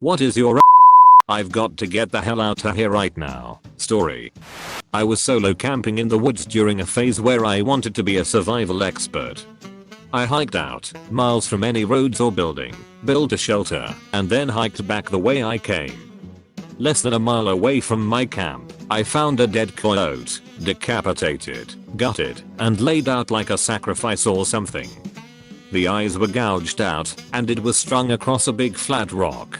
What is your I've got to get the hell out of here right now story. I was solo camping in the woods during a phase where I wanted to be a survival expert. I hiked out, miles from any roads or building, built a shelter, and then hiked back the way I came. Less than a mile away from my camp, I found a dead coyote, decapitated, gutted, and laid out like a sacrifice or something. The eyes were gouged out, and it was strung across a big flat rock.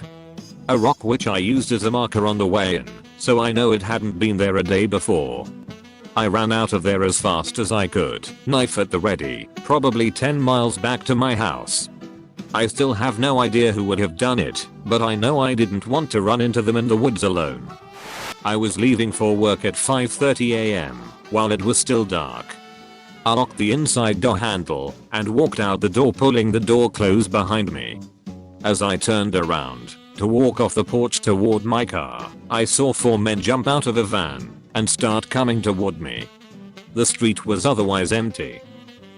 A rock which I used as a marker on the way in, so I know it hadn't been there a day before. I ran out of there as fast as I could, knife at the ready, probably 10 miles back to my house. I still have no idea who would have done it, but I know I didn't want to run into them in the woods alone. I was leaving for work at 5:30 am, while it was still dark. I locked the inside door handle and walked out the door, pulling the door closed behind me. As I turned around to walk off the porch toward my car, I saw 4 men jump out of a van and start coming toward me. The street was otherwise empty.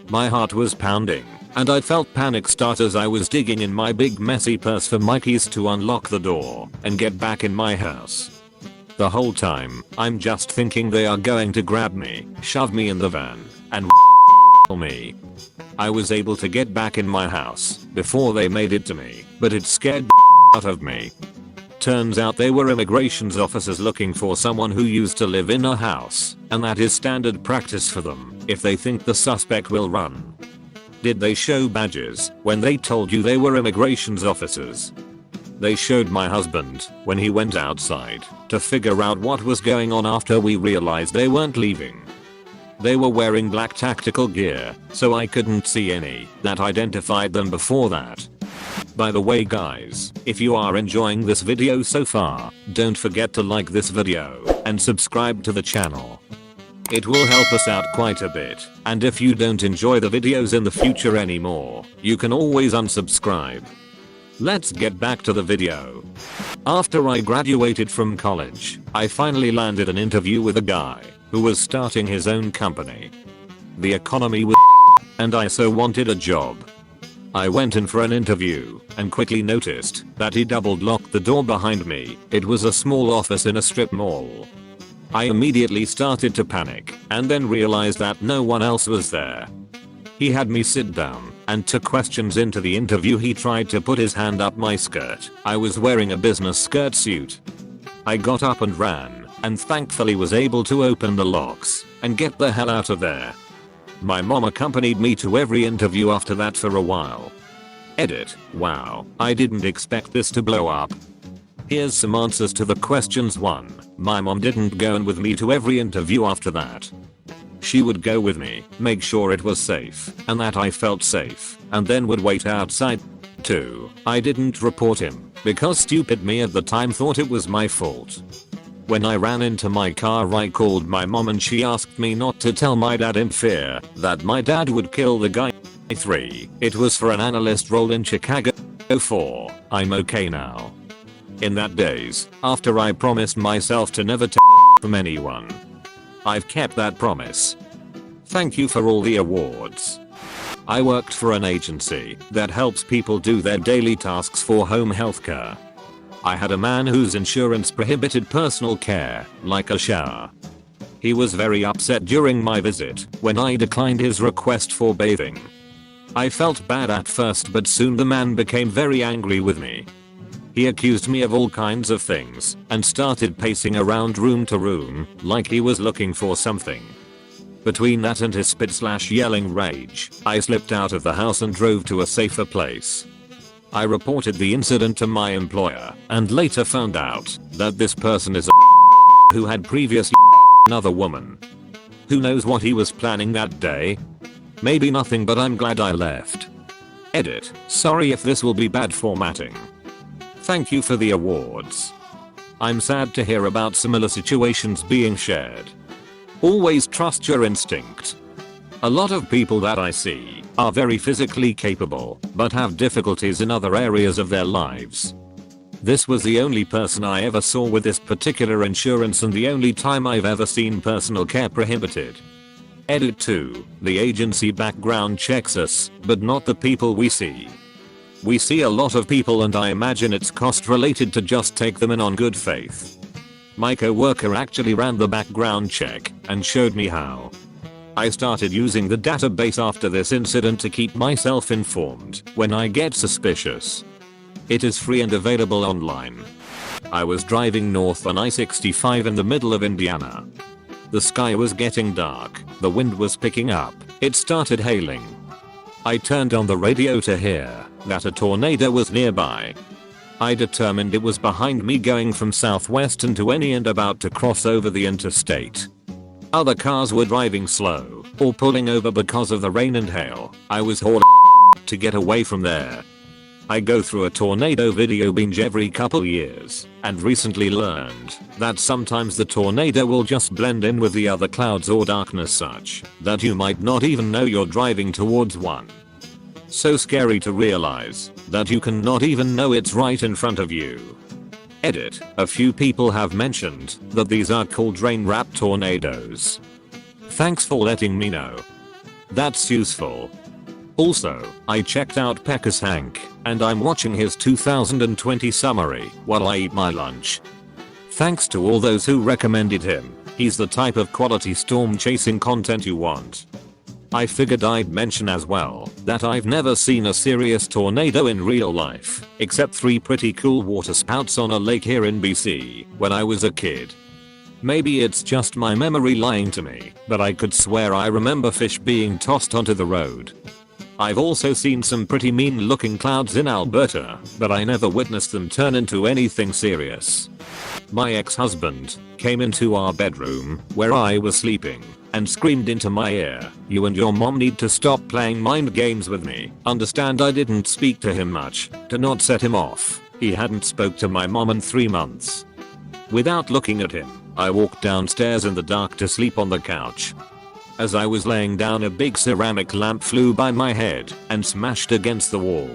My heart was pounding, and I felt panic start as I was digging in my big messy purse for my keys to unlock the door and get back in my house. The whole time, I'm just thinking they are going to grab me, shove me in the van, and me. I was able to get back in my house before they made it to me, but it scared out of me. Turns out they were immigrations officers looking for someone who used to live in a house, and that is standard practice for them if they think the suspect will run. Did they show badges when they told you they were immigrations officers? They showed my husband when he went outside to figure out what was going on after we realized they weren't leaving. They were wearing black tactical gear, so I couldn't see any that identified them before that. By the way guys, if you are enjoying this video so far, don't forget to like this video and subscribe to the channel. It will help us out quite a bit, and if you don't enjoy the videos in the future anymore, you can always unsubscribe. Let's get back to the video. After I graduated from college, I finally landed an interview with a guy who was starting his own company. The economy was and I so wanted a job. I went in for an interview and quickly noticed that he double locked the door behind me. It was a small office in a strip mall. I immediately started to panic and then realized that no one else was there. He had me sit down and took questions into the interview. He tried to put his hand up my skirt. I was wearing a business skirt suit. I got up and ran, and thankfully was able to open the locks and get the hell out of there. My mom accompanied me to every interview after that for a while. Edit. Wow, I didn't expect this to blow up. Here's some answers to the questions. 1. My mom didn't go in with me to every interview after that. She would go with me, make sure it was safe, and that I felt safe, and then would wait outside. 2. I didn't report him, because stupid me at the time thought it was my fault. When I ran into my car I called my mom and she asked me not to tell my dad in fear that my dad would kill the guy. 3. It was for an analyst role in Chicago. 4. I'm okay now. In that days, after I promised myself to never take from anyone. I've kept that promise. Thank you for all the awards. I worked for an agency that helps people do their daily tasks for home healthcare. I had a man whose insurance prohibited personal care, like a shower. He was very upset during my visit when I declined his request for bathing. I felt bad at first, but soon the man became very angry with me. He accused me of all kinds of things and started pacing around room to room like he was looking for something. Between that and his spit/yelling rage, I slipped out of the house and drove to a safer place. I reported the incident to my employer and later found out that this person is a who had previously another woman. Who knows what he was planning that day? Maybe nothing, but I'm glad I left. Edit. Sorry if this will be bad formatting. Thank you for the awards. I'm sad to hear about similar situations being shared. Always trust your instinct. A lot of people that I see are very physically capable, but have difficulties in other areas of their lives. This was the only person I ever saw with this particular insurance and the only time I've ever seen personal care prohibited. Edit 2. The agency background checks us, but not the people we see. We see a lot of people and I imagine it's cost related to just take them in on good faith. My coworker actually ran the background check and showed me how. I started using the database after this incident to keep myself informed when I get suspicious. It is free and available online. I was driving north on I-65 in the middle of Indiana. The sky was getting dark, the wind was picking up, it started hailing. I turned on the radio to hear that a tornado was nearby. I determined it was behind me going from southwestern to any and about to cross over the interstate. Other cars were driving slow or pulling over because of the rain and hail. I was hauled to get away from there. I go through a tornado video binge every couple years and recently learned that sometimes the tornado will just blend in with the other clouds or darkness such that you might not even know you're driving towards one. So scary to realize that you can not even know it's right in front of you. Edit. A few people have mentioned that these are called rain-wrapped tornadoes. Thanks for letting me know. That's useful. Also, I checked out Pecker's Hank, and I'm watching his 2020 summary while I eat my lunch. Thanks to all those who recommended him. He's the type of quality storm chasing content you want. I figured I'd mention as well that I've never seen a serious tornado in real life, except 3 pretty cool waterspouts on a lake here in BC when I was a kid. Maybe it's just my memory lying to me, but I could swear I remember fish being tossed onto the road. I've also seen some pretty mean looking clouds in Alberta, but I never witnessed them turn into anything serious. My ex-husband came into our bedroom where I was sleeping and screamed into my ear, "You and your mom need to stop playing mind games with me." Understand I didn't speak to him much to not set him off. He hadn't spoke to my mom in 3 months. Without looking at him, I walked downstairs in the dark to sleep on the couch. As I was laying down, a big ceramic lamp flew by my head and smashed against the wall.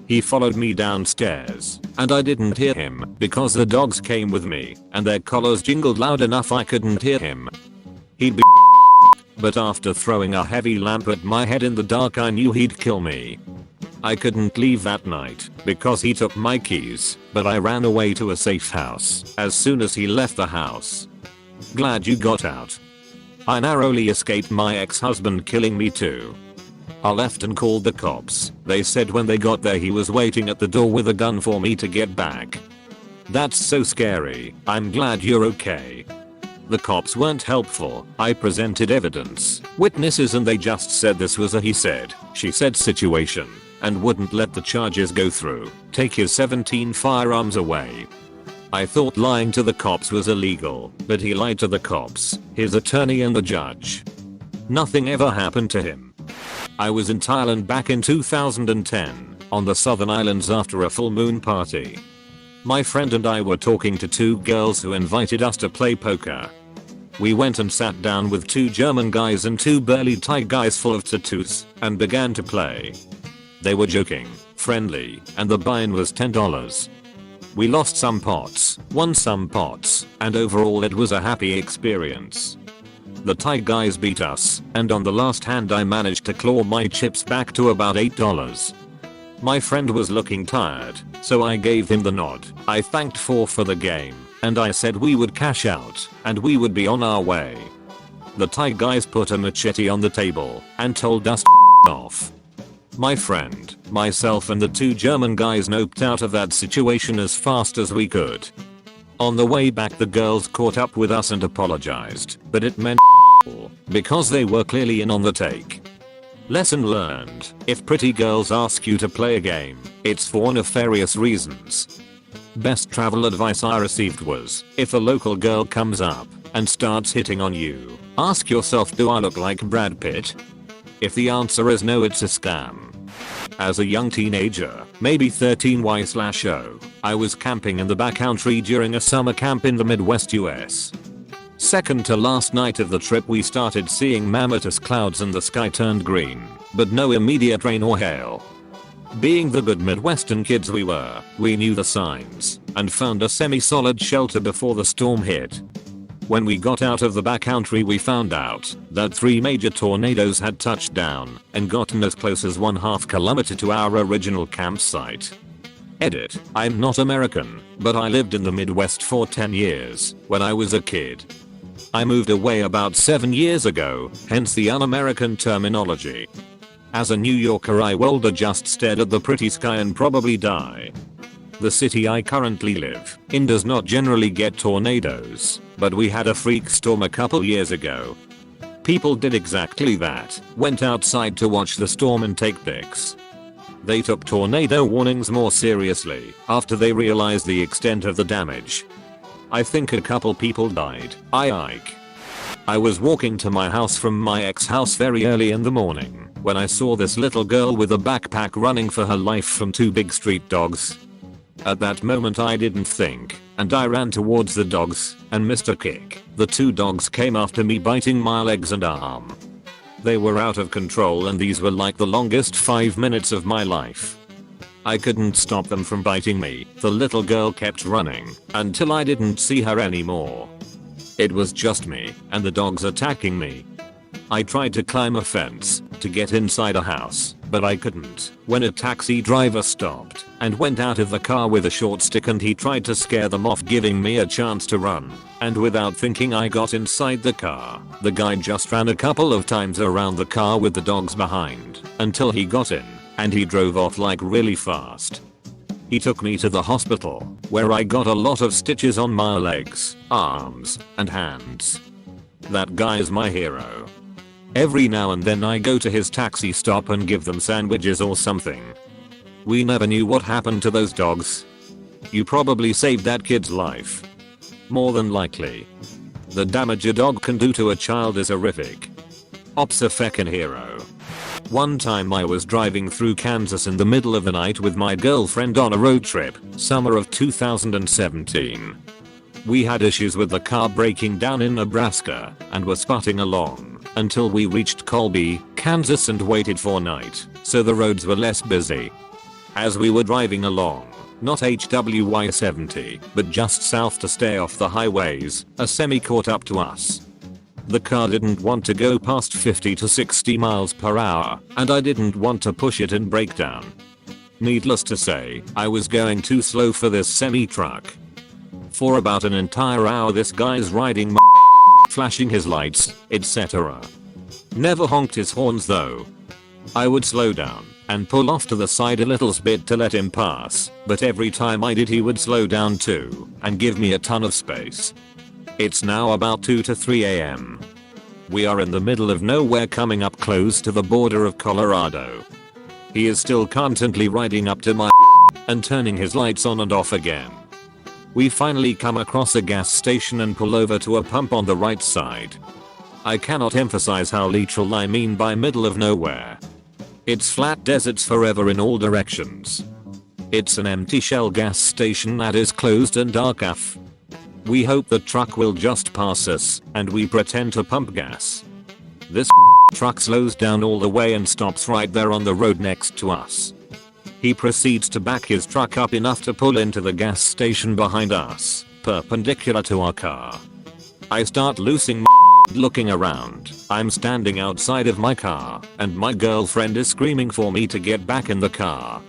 He followed me downstairs, and I didn't hear him because the dogs came with me and their collars jingled loud enough I couldn't hear him. He'd be but after throwing a heavy lamp at my head in the dark I knew he'd kill me. I couldn't leave that night because he took my keys, but I ran away to a safe house as soon as he left the house. Glad you got out. I narrowly escaped my ex-husband killing me too. I left and called the cops. They said when they got there he was waiting at the door with a gun for me to get back. That's so scary. I'm glad you're okay. The cops weren't helpful. I presented evidence, witnesses, and they just said this was a he said, she said situation and wouldn't let the charges go through. Take his 17 firearms away. I thought lying to the cops was illegal, but he lied to the cops, his attorney, and the judge. Nothing ever happened to him. I was in Thailand back in 2010 on the Southern Islands after a full moon party. My friend and I were talking to 2 girls who invited us to play poker. We went and sat down with 2 German guys and 2 burly Thai guys full of tattoos and began to play. They were joking, friendly, and the buy-in was $10. We lost some pots, won some pots, and overall it was a happy experience. The Thai guys beat us, and on the last hand I managed to claw my chips back to about $8. My friend was looking tired, so I gave him the nod. I thanked for the game, and I said we would cash out, and we would be on our way. The Thai guys put a machete on the table, and told us to off. My friend, myself, and the 2 German guys noped out of that situation as fast as we could. On the way back the girls caught up with us and apologized, but it meant because they were clearly in on the take. Lesson learned: if pretty girls ask you to play a game, it's for nefarious reasons. Best travel advice I received was, if a local girl comes up and starts hitting on you, ask yourself, do I look like Brad Pitt? If the answer is no, it's a scam. As a young teenager, maybe 13Y/0, I was camping in the backcountry during a summer camp in the Midwest US. Second to last night of the trip we started seeing mammothous clouds and the sky turned green, but no immediate rain or hail. Being the good Midwestern kids we were, we knew the signs and found a semi-solid shelter before the storm hit. When we got out of the backcountry we found out that 3 major tornadoes had touched down and gotten as close as 1/2 kilometer to our original campsite. Edit. I'm not American, but I lived in the Midwest for 10 years when I was a kid. I moved away about 7 years ago, hence the un-American terminology. As a New Yorker I would just stare at the pretty sky and probably die. The city I currently live in does not generally get tornadoes, but we had a freak storm a couple years ago. People did exactly that, went outside to watch the storm and take pics. They took tornado warnings more seriously after they realized the extent of the damage. I think a couple people died. I was walking to my house from my ex-house very early in the morning when I saw this little girl with a backpack running for her life from 2 big street dogs. At that moment I didn't think, and I ran towards the dogs and missed a kick. The 2 dogs came after me biting my legs and arm. They were out of control and these were like the longest 5 minutes of my life. I couldn't stop them from biting me. The little girl kept running until I didn't see her anymore. It was just me and the dogs attacking me. I tried to climb a fence to get inside a house, but I couldn't when a taxi driver stopped and went out of the car with a short stick and he tried to scare them off, giving me a chance to run. And without thinking I got inside the car. The guy just ran a couple of times around the car with the dogs behind until he got in, and he drove off like really fast. He took me to the hospital where I got a lot of stitches on my legs, arms, and hands. That guy is my hero. Every now and then I go to his taxi stop and give them sandwiches or something. We never knew what happened to those dogs. You probably saved that kid's life. More than likely. The damage a dog can do to a child is horrific. Ops a feckin' hero. One time I was driving through Kansas in the middle of the night with my girlfriend on a road trip, summer of 2017. We had issues with the car breaking down in Nebraska and were sputting along until we reached Colby, Kansas and waited for night, so the roads were less busy. As we were driving along, not HWY 70, but just south to stay off the highways, a semi caught up to us. The car didn't want to go past 50 to 60 miles per hour, and I didn't want to push it and break down. Needless to say, I was going too slow for this semi-truck. For about an entire hour this guy's riding my flashing his lights, etc. Never honked his horns though. I would slow down and pull off to the side a little bit to let him pass, but every time I did he would slow down too and give me a ton of space. It's now about 2 to 3 AM. We are in the middle of nowhere coming up close to the border of Colorado. He is still constantly riding up to my and turning his lights on and off again. We finally come across a gas station and pull over to a pump on the right side. I cannot emphasize how literal I mean by middle of nowhere. It's flat deserts forever in all directions. It's an empty shell gas station that is closed and dark AF. We hope the truck will just pass us, and we pretend to pump gas. This truck slows down all the way and stops right there on the road next to us. He proceeds to back his truck up enough to pull into the gas station behind us, perpendicular to our car. I start losing looking around. I'm standing outside of my car, and my girlfriend is screaming for me to get back in the car.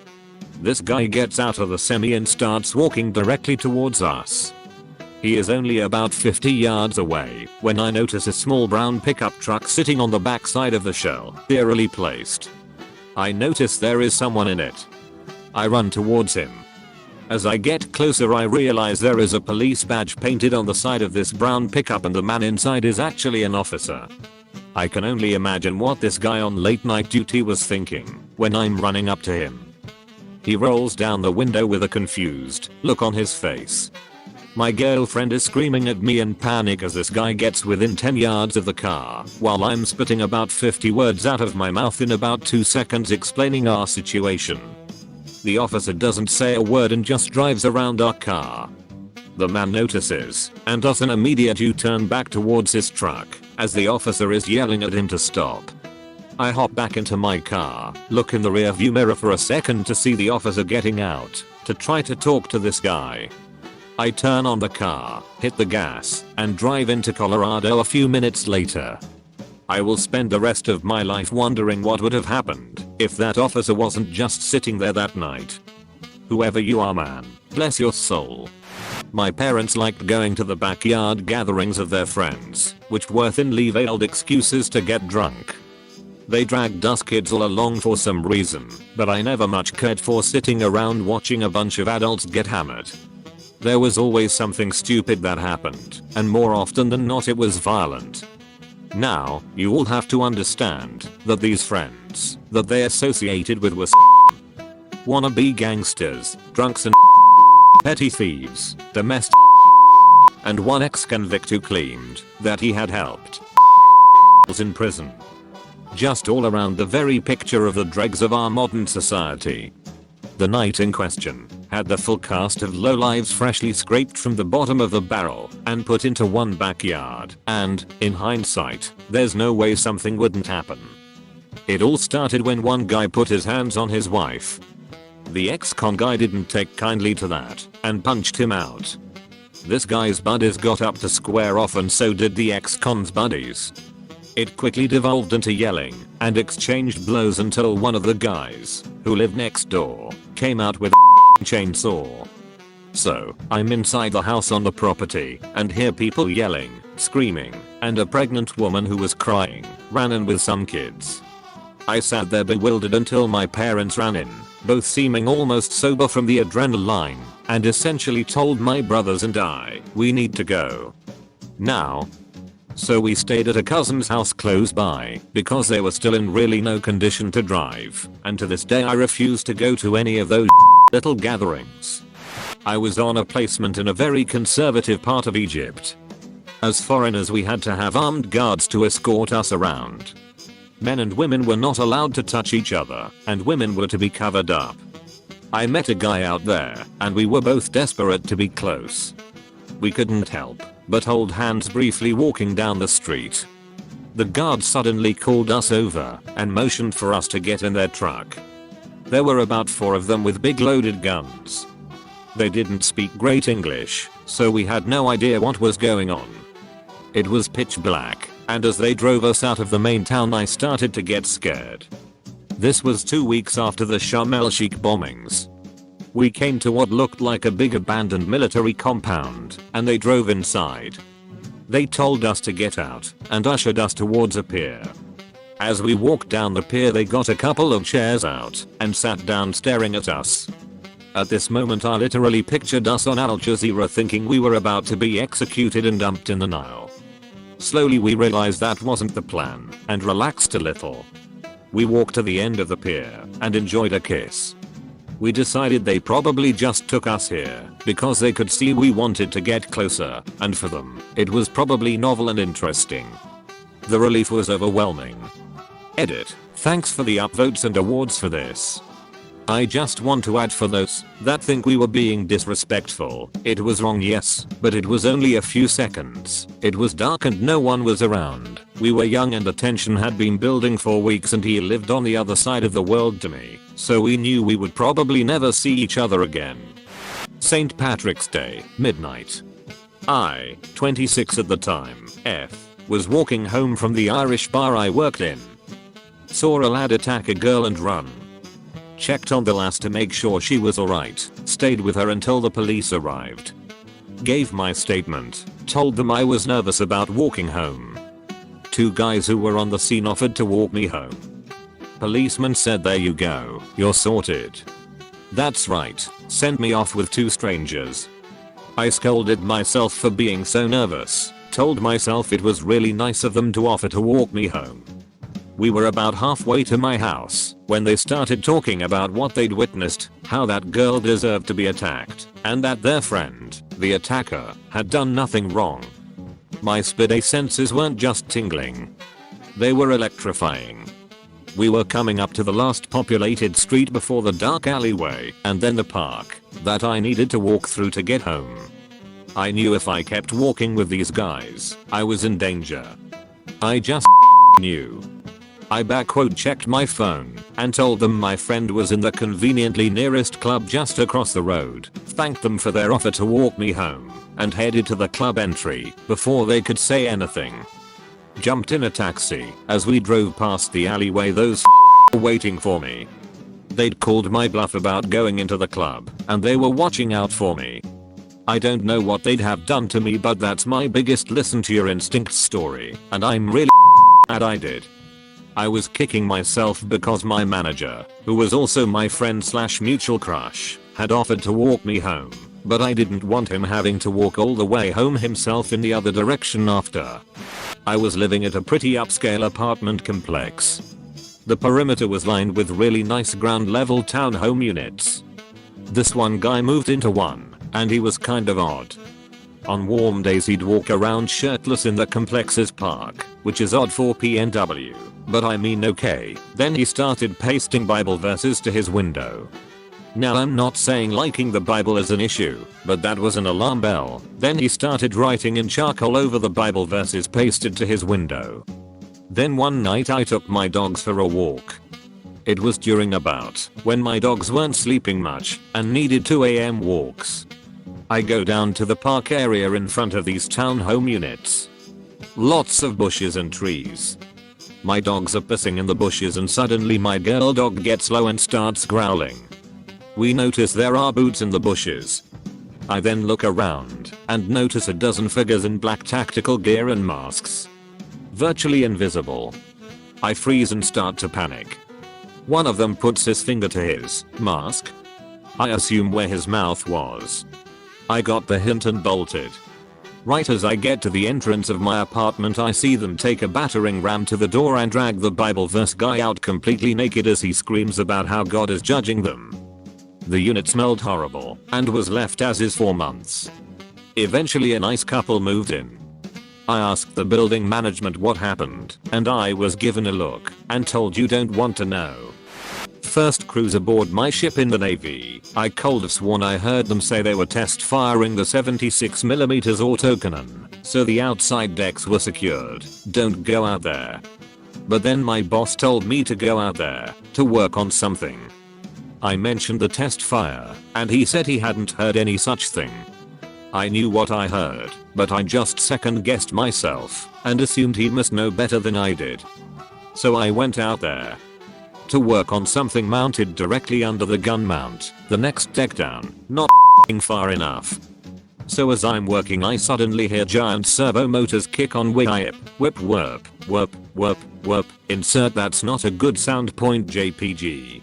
This guy gets out of the semi and starts walking directly towards us. He is only about 50 yards away when I notice a small brown pickup truck sitting on the backside of the shell, eerily placed. I notice there is someone in it. I run towards him. As I get closer I realize there is a police badge painted on the side of this brown pickup and the man inside is actually an officer. I can only imagine what this guy on late night duty was thinking when I'm running up to him. He rolls down the window with a confused look on his face. My girlfriend is screaming at me in panic as this guy gets within 10 yards of the car, while I'm spitting about 50 words out of my mouth in about 2 seconds explaining our situation. The officer doesn't say a word and just drives around our car. The man notices and does an immediate U-turn back towards his truck as the officer is yelling at him to stop. I hop back into my car, look in the rearview mirror for a second to see the officer getting out to try to talk to this guy. I turn on the car, hit the gas, and drive into Colorado a few minutes later. I will spend the rest of my life wondering what would have happened if that officer wasn't just sitting there that night. Whoever you are, man, bless your soul. My parents liked going to the backyard gatherings of their friends, which were thinly veiled excuses to get drunk. They dragged us kids all along for some reason, but I never much cared for sitting around watching a bunch of adults get hammered. There was always something stupid that happened, and more often than not it was violent. Now, you all have to understand that these friends that they associated with were wannabe gangsters, drunks and petty thieves, domestic and one ex-convict who claimed that he had helped in prison. Just all around the very picture of the dregs of our modern society. The night in question had the full cast of lowlives freshly scraped from the bottom of the barrel and put into one backyard, and, in hindsight, there's no way something wouldn't happen. It all started when one guy put his hands on his wife. The ex-con guy didn't take kindly to that and punched him out. This guy's buddies got up to square off and so did the ex-con's buddies. It quickly devolved into yelling and exchanged blows until one of the guys, who lived next door, came out with a chainsaw. So, I'm inside the house on the property and hear people yelling, screaming, and a pregnant woman who was crying ran in with some kids. I sat there bewildered until my parents ran in, both seeming almost sober from the adrenaline, and essentially told my brothers and I, we need to go now. So we stayed at a cousin's house close by because they were still in really no condition to drive, and to this day I refuse to go to any of those little gatherings. I was on a placement in a very conservative part of Egypt. As foreigners we had to have armed guards to escort us around. Men and women were not allowed to touch each other, and women were to be covered up. I met a guy out there, and we were both desperate to be close. We couldn't help but hold hands briefly walking down the street. The guard suddenly called us over and motioned for us to get in their truck. There were about 4 of them with big loaded guns. They didn't speak great English, so we had no idea what was going on. It was pitch black, and as they drove us out of the main town I started to get scared. This was 2 weeks after the Sharm el-Sheikh bombings. We came to what looked like a big abandoned military compound, and they drove inside. They told us to get out and ushered us towards a pier. As we walked down the pier they got a couple of chairs out and sat down staring at us. At this moment I literally pictured us on Al Jazeera thinking we were about to be executed and dumped in the Nile. Slowly we realized that wasn't the plan and relaxed a little. We walked to the end of the pier and enjoyed a kiss. We decided they probably just took us here because they could see we wanted to get closer, and for them, it was probably novel and interesting. The relief was overwhelming. Edit. Thanks for the upvotes and awards for this. I just want to add for those that think we were being disrespectful, it was wrong, yes, but it was only a few seconds. It was dark and no one was around. We were young and the tension had been building for weeks and he lived on the other side of the world to me, so we knew we would probably never see each other again. St. Patrick's Day, midnight. I, 26 at the time, was walking home from the Irish bar I worked in. Saw a lad attack a girl and run. Checked on the lass to make sure she was alright, stayed with her until the police arrived. Gave my statement, told them I was nervous about walking home. 2 guys who were on the scene offered to walk me home. Policeman said there you go, you're sorted. That's right, sent me off with 2 strangers. I scolded myself for being so nervous, told myself it was really nice of them to offer to walk me home. We were about halfway to my house when they started talking about what they'd witnessed, how that girl deserved to be attacked, and that their friend, the attacker, had done nothing wrong. My spidey senses weren't just tingling. They were electrifying. We were coming up to the last populated street before the dark alleyway and then the park that I needed to walk through to get home. I knew if I kept walking with these guys, I was in danger. I just knew. I backward checked my phone and told them my friend was in the conveniently nearest club just across the road, thanked them for their offer to walk me home, and headed to the club entry before they could say anything. Jumped in a taxi as we drove past the alleyway, those were waiting for me. They'd called my bluff about going into the club and they were watching out for me. I don't know what they'd have done to me, but that's my biggest listen to your instincts story, and I'm really glad I did. I was kicking myself because my manager, who was also my friend slash mutual crush, had offered to walk me home, but I didn't want him having to walk all the way home himself in the other direction after. I was living at a pretty upscale apartment complex. The perimeter was lined with really nice ground level townhome units. This one guy moved into one, and he was kind of odd. On warm days he'd walk around shirtless in the complex's park, which is odd for PNW, but I mean okay. Then he started pasting Bible verses to his window. Now I'm not saying liking the Bible is an issue, but that was an alarm bell. Then he started writing in charcoal over the Bible verses pasted to his window. Then one night I took my dogs for a walk. It was during about when my dogs weren't sleeping much and needed 2 AM walks. I go down to the park area in front of these townhome units. Lots of bushes and trees. My dogs are pissing in the bushes and suddenly my girl dog gets low and starts growling. We notice there are boots in the bushes. I then look around and notice a dozen figures in black tactical gear and masks. Virtually invisible. I freeze and start to panic. One of them puts his finger to his mask. I assume where his mouth was. I got the hint and bolted. Right as I get to the entrance of my apartment, I see them take a battering ram to the door and drag the Bible verse guy out completely naked as he screams about how God is judging them. The unit smelled horrible and was left as is for months. Eventually a nice couple moved in. I asked the building management what happened, and I was given a look and told you don't want to know. First cruise aboard my ship in the Navy, I could have sworn I heard them say they were test firing the 76mm autocannon, so the outside decks were secured. Don't go out there. But then my boss told me to go out there to work on something. I mentioned the test fire, and he said he hadn't heard any such thing. I knew what I heard, but I just second guessed myself and assumed he must know better than I did. So I went out there to work on something mounted directly under the gun mount, the next deck down, not far enough. So as I'm working I suddenly hear giant servo motors kick on. Whip, whip, whip, whip, whip, whip, insert that's not a good sound point JPG.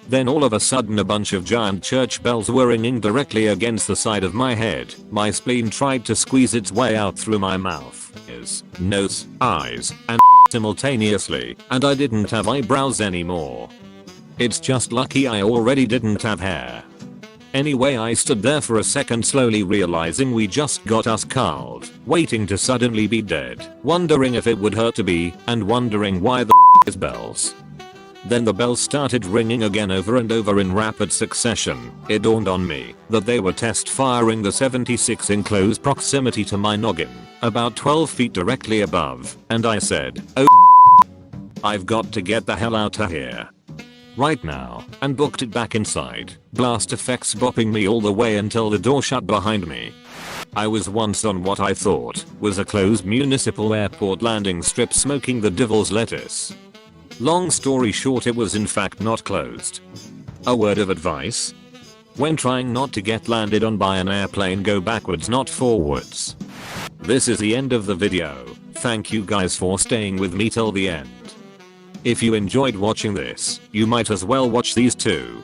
Then all of a sudden a bunch of giant church bells were ringing directly against the side of my head. My spleen tried to squeeze its way out through my mouth, ears, nose, eyes, and simultaneously, and I didn't have eyebrows anymore. It's just lucky I already didn't have hair. Anyway, I stood there for a second slowly realizing we just got us called, waiting to suddenly be dead, wondering if it would hurt to be, and wondering why the is bells. Then the bells started ringing again over and over in rapid succession. It dawned on me that they were test firing the 76 in close proximity to my noggin, about 12 feet directly above, and I said, oh I've got to get the hell out of here right now, and booked it back inside, blast effects bopping me all the way until the door shut behind me. I was once on what I thought was a closed municipal airport landing strip smoking the devil's lettuce. Long story short, it was in fact not closed. A word of advice? When trying not to get landed on by an airplane, go backwards not forwards. This is the end of the video. Thank you guys for staying with me till the end. If you enjoyed watching this, you might as well watch these too.